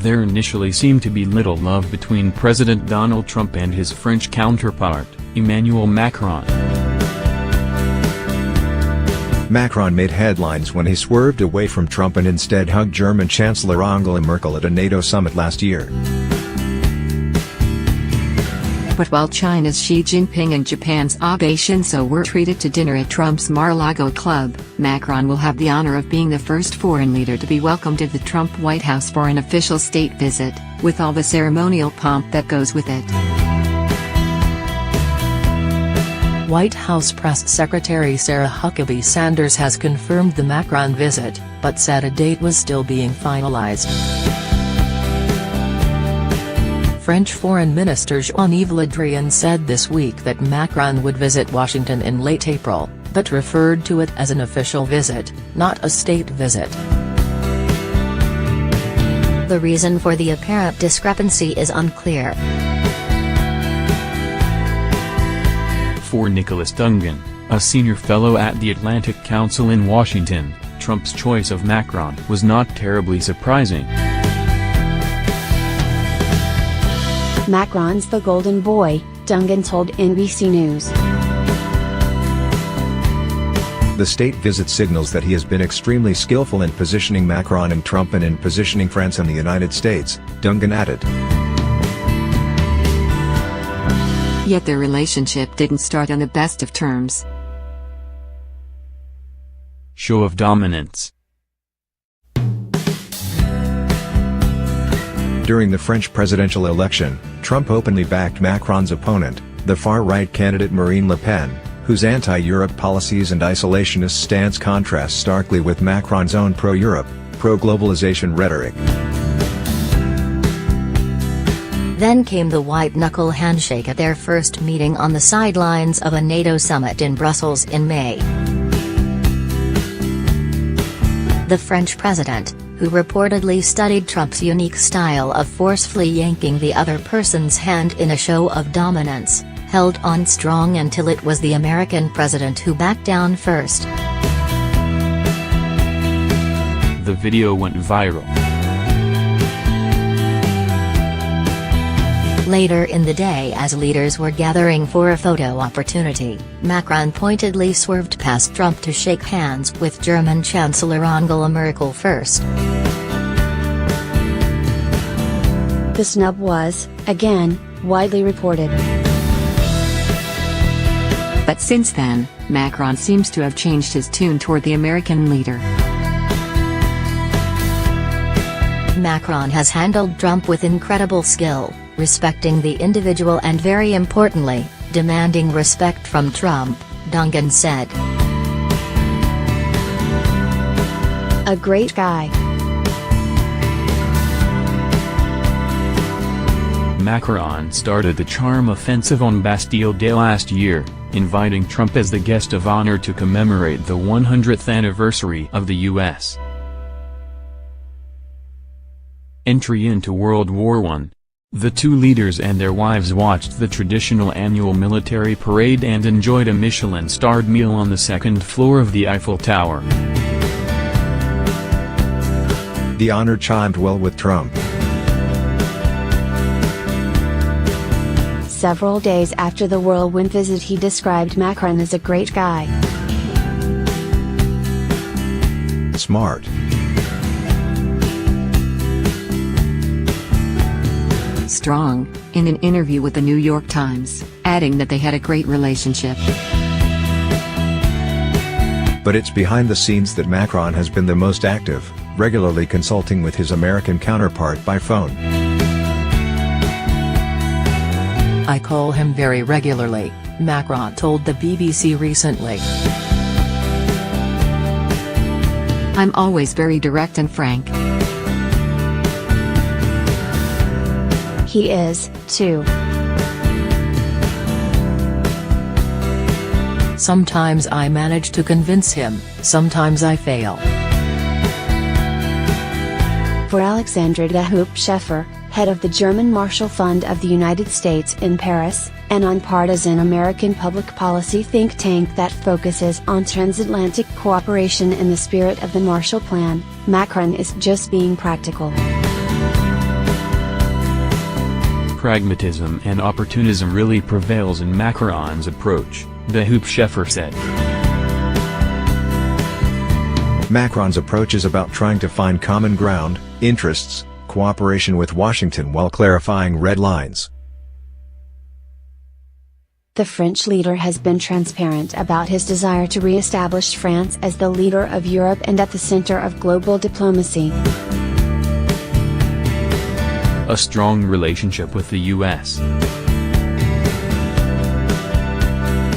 There initially seemed to be little love between President Donald Trump and his French counterpart, Emmanuel Macron. Macron made headlines when he swerved away from Trump and instead hugged German Chancellor Angela Merkel at a NATO summit last year. But while China's Xi Jinping and Japan's Abe Shinzo were treated to dinner at Trump's Mar-a-Lago club, Macron will have the honor of being the first foreign leader to be welcomed to the Trump White House for an official state visit, with all the ceremonial pomp that goes with it. White House Press Secretary Sarah Huckabee Sanders has confirmed the Macron visit, but said a date was still being finalized. French Foreign Minister Jean-Yves Le Drian said this week that Macron would visit Washington in late April, but referred to it as an official visit, not a state visit. The reason for the apparent discrepancy is unclear. For Nicholas Dungan, a senior fellow at the Atlantic Council in Washington, Trump's choice of Macron was not terribly surprising. Macron's the golden boy, Dungan told NBC News. The state visit signals that he has been extremely skillful in positioning Macron and Trump and in positioning France and the United States, Dungan added. Yet their relationship didn't start on the best of terms. Show of dominance. During the French presidential election, Trump openly backed Macron's opponent, the far-right candidate Marine Le Pen, whose anti-Europe policies and isolationist stance contrast starkly with Macron's own pro-Europe, pro-globalization rhetoric. Then came the white-knuckle handshake at their first meeting on the sidelines of a NATO summit in Brussels in May. The French president, who reportedly studied Trump's unique style of forcefully yanking the other person's hand in a show of dominance, held on strong until it was the American president who backed down first. The video went viral. Later in the day, as leaders were gathering for a photo opportunity, Macron pointedly swerved past Trump to shake hands with German Chancellor Angela Merkel first. The snub was, again, widely reported. But since then, Macron seems to have changed his tune toward the American leader. Macron has handled Trump with incredible skill, respecting the individual and very importantly, demanding respect from Trump, Dungan said. A great guy. Macron started the charm offensive on Bastille Day last year, inviting Trump as the guest of honor to commemorate the 100th anniversary of the U.S. entry into World War I. The two leaders and their wives watched the traditional annual military parade and enjoyed a Michelin-starred meal on the second floor of the Eiffel Tower. The honor chimed well with Trump. Several days after the whirlwind visit, he described Macron as a great guy. Smart. Strong, in an interview with the New York Times, adding that they had a great relationship. But it's behind the scenes that Macron has been the most active, regularly consulting with his American counterpart by phone. I call him very regularly, Macron told the BBC recently. I'm always very direct and frank. He is, too. Sometimes I manage to convince him, sometimes I fail. For Alexandre de Hoop-Scheffer, head of the German Marshall Fund of the United States in Paris, a nonpartisan American public policy think tank that focuses on transatlantic cooperation in the spirit of the Marshall Plan, Macron is just being practical. pragmatism and opportunism really prevails in Macron's approach, Youtupe Mania said. Macron's approach is about trying to find common ground, interests, cooperation with Washington while clarifying red lines. The French leader has been transparent about his desire to re-establish France as the leader of Europe and at the center of global diplomacy. A strong relationship with the U.S.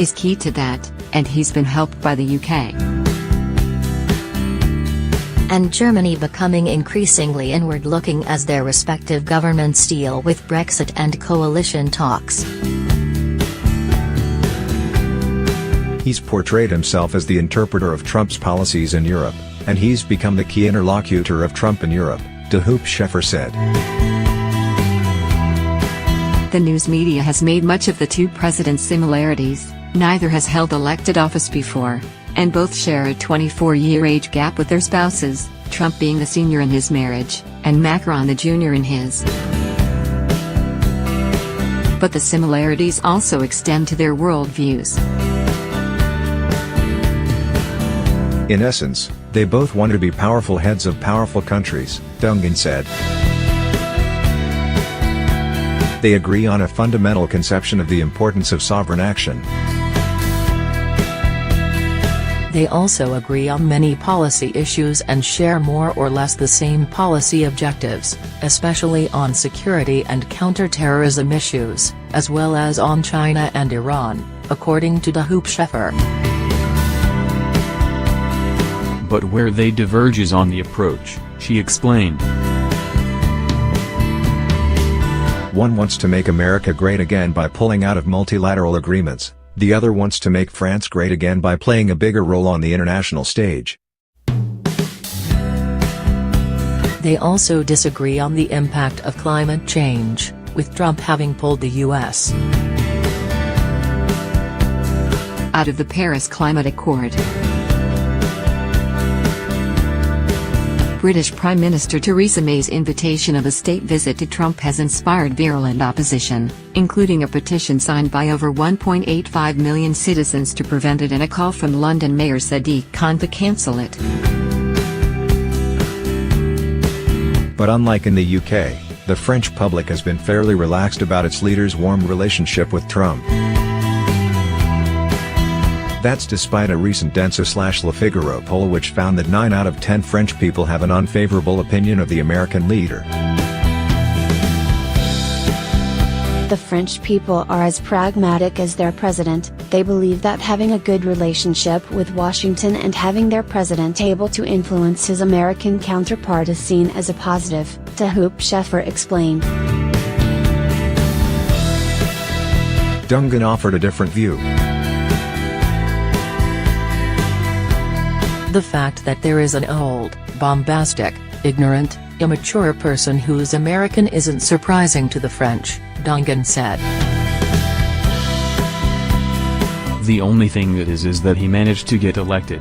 is key to that, and he's been helped by the UK. And Germany becoming increasingly inward-looking as their respective governments deal with Brexit and coalition talks. He's portrayed himself as the interpreter of Trump's policies in Europe, and he's become the key interlocutor of Trump in Europe, Youtupe Mania said. The news media has made much of the two presidents' similarities. Neither has held elected office before, and both share a 24-year age gap with their spouses, Trump being the senior in his marriage, and Macron the junior in his. But the similarities also extend to their worldviews. In essence, they both want to be powerful heads of powerful countries, Dungan said. They agree on a fundamental conception of the importance of sovereign action. They also agree on many policy issues and share more or less the same policy objectives, especially on security and counterterrorism issues, as well as on China and Iran, according to Youtupe Mania. But where they diverge is on the approach, she explained. One wants to make America great again by pulling out of multilateral agreements, the other wants to make France great again by playing a bigger role on the international stage. They also disagree on the impact of climate change, with Trump having pulled the U.S. out of the Paris Climate Accord. British Prime Minister Theresa May's invitation of a state visit to Trump has inspired virulent opposition, including a petition signed by over 1.85 million citizens to prevent it and a call from London Mayor Sadiq Khan to cancel it. But unlike in the UK, the French public has been fairly relaxed about its leader's warm relationship with Trump. That's despite a recent Denso/Le Figaro poll which found that 9 out of 10 French people have an unfavorable opinion of the American leader. The French people are as pragmatic as their president. They believe that having a good relationship with Washington and having their president able to influence his American counterpart is seen as a positive, Youtupe Mania explained. Dungan offered a different view. The fact that there is an old, bombastic, ignorant, immature person who's American isn't surprising to the French, Dungan said. The only thing that is that he managed to get elected.